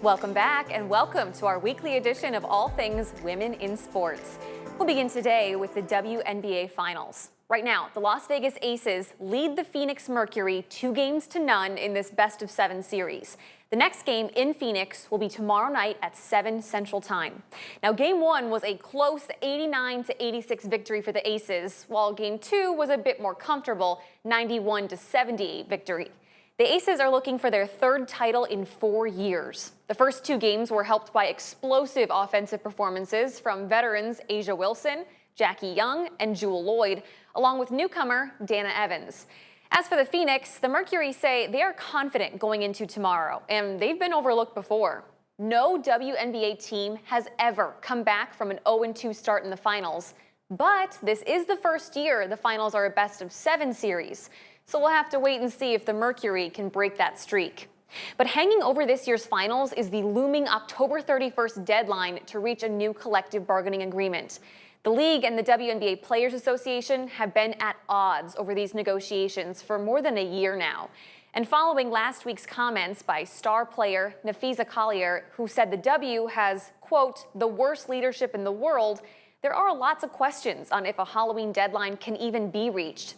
Welcome back and welcome to our weekly edition of All Things Women in Sports. We'll begin today with the WNBA Finals. Right now, the Las Vegas Aces lead the Phoenix Mercury 2-0 in this best-of-7 series. The next game in Phoenix will be tomorrow night at 7 Central Time. Now, Game 1 was a close 89-86 victory for the Aces, while Game 2 was a bit more comfortable 91-78 victory. The Aces are looking for their third title in 4 years. The first 2 games were helped by explosive offensive performances from veterans A'ja Wilson, Jackie Young, and Jewell Loyd, along with newcomer Dana Evans. As for the Phoenix, the Mercury say they are confident going into tomorrow, and they've been overlooked before. No WNBA team has ever come back from an 0-2 start in the finals, but this is the first year the finals are a best-of-7 series. So we'll have to wait and see if the Mercury can break that streak. But hanging over this year's finals is the looming October 31st deadline to reach a new collective bargaining agreement. The league and the WNBA Players Association have been at odds over these negotiations for more than a year now. And following last week's comments by star player Napheesa Collier, who said the W has, quote, the worst leadership in the world, there are lots of questions on if a Halloween deadline can even be reached.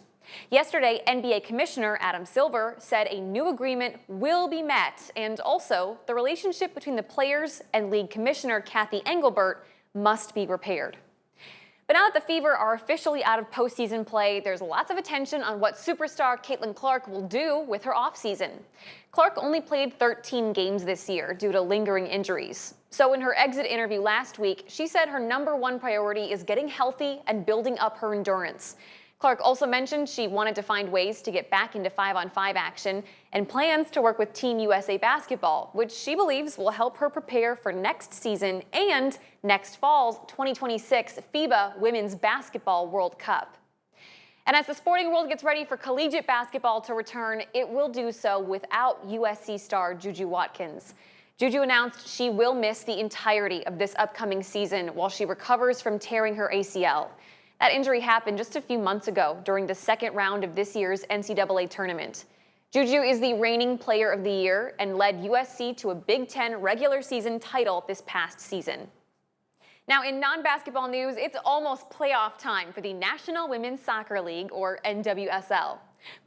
Yesterday, NBA Commissioner Adam Silver said a new agreement will be met, and also the relationship between the players and League Commissioner Kathy Engelbert must be repaired. But now that the Fever are officially out of postseason play, there's lots of attention on what superstar Caitlin Clark will do with her offseason. Clark only played 13 games this year due to lingering injuries. So in her exit interview last week, she said her #1 priority is getting healthy and building up her endurance. Clark also mentioned she wanted to find ways to get back into 5-on-5 action and plans to work with Team USA basketball, which she believes will help her prepare for next season and next fall's 2026 FIBA Women's Basketball World Cup. And as the sporting world gets ready for collegiate basketball to return, it will do so without USC star JuJu Watkins. JuJu announced she will miss the entirety of this upcoming season while she recovers from tearing her ACL. That injury happened just a few months ago during the second round of this year's NCAA tournament. JuJu is the reigning player of the year and led USC to a Big Ten regular season title this past season. Now, in non-basketball news, it's almost playoff time for the National Women's Soccer League, or NWSL.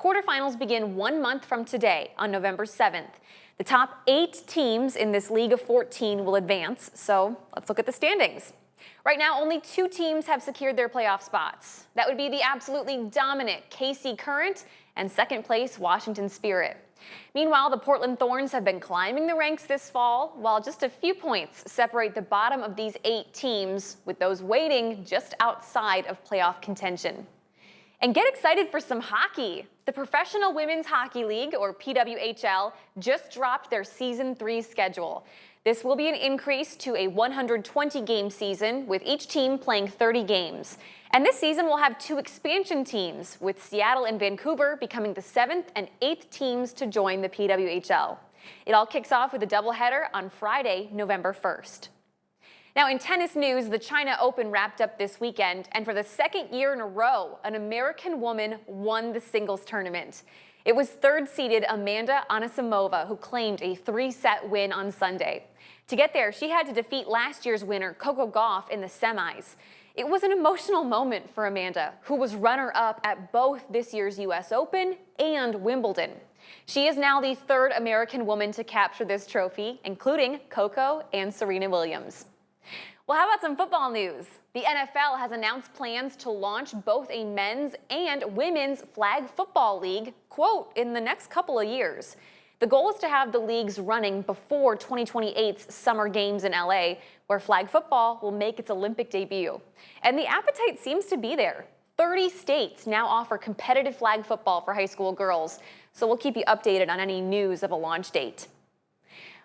Quarterfinals begin 1 month from today on November 7th. The top 8 teams in this league of 14 will advance, so let's look at the standings. Right now, only 2 teams have secured their playoff spots. That would be the absolutely dominant KC Current and second place Washington Spirit. Meanwhile, the Portland Thorns have been climbing the ranks this fall, while just a few points separate the bottom of these 8 teams, with those waiting just outside of playoff contention. And get excited for some hockey. The Professional Women's Hockey League, or PWHL, just dropped their Season 3 schedule. This will be an increase to a 120-game season, with each team playing 30 games. And this season will have 2 expansion teams, with Seattle and Vancouver becoming the 7th and 8th teams to join the PWHL. It all kicks off with a doubleheader on Friday, November 1st. Now, in tennis news, the China Open wrapped up this weekend, and for the second year in a row, an American woman won the singles tournament. It was third-seeded Amanda Anisimova who claimed a 3-set win on Sunday. To get there, she had to defeat last year's winner, Coco Gauff, in the semis. It was an emotional moment for Amanda, who was runner-up at both this year's U.S. Open and Wimbledon. She is now the 3rd American woman to capture this trophy, including Coco and Serena Williams. Well, how about some football news? The NFL has announced plans to launch both a men's and women's flag football league, quote, in the next couple of years. The goal is to have the leagues running before 2028's Summer Games in LA, where flag football will make its Olympic debut. And the appetite seems to be there. 30 states now offer competitive flag football for high school girls, so we'll keep you updated on any news of a launch date.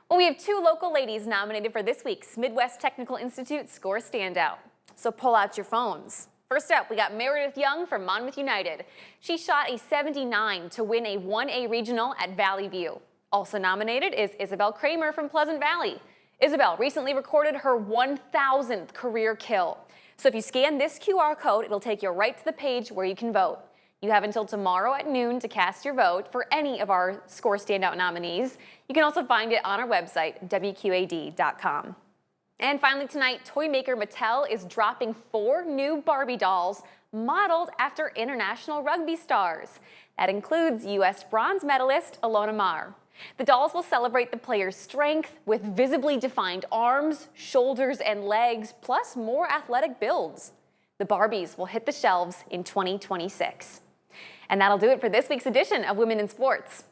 Well, we have 2 local ladies nominated for this week's Midwest Technical Institute Score Standout. So pull out your phones. First up, we got Meredith Young from Monmouth United. She shot a 79 to win a 1A regional at Valley View. Also nominated is Isabel Kramer from Pleasant Valley. Isabel recently recorded her 1,000th career kill. So if you scan this QR code, it'll take you right to the page where you can vote. You have until tomorrow at noon to cast your vote for any of our Score Standout nominees. You can also find it on our website, WQAD.com. And finally tonight, toy maker Mattel is dropping 4 new Barbie dolls modeled after international rugby stars. That includes U.S. bronze medalist Alona Mar. The dolls will celebrate the player's strength with visibly defined arms, shoulders, and legs, plus more athletic builds. The Barbies will hit the shelves in 2026. And that'll do it for this week's edition of Women in Sports.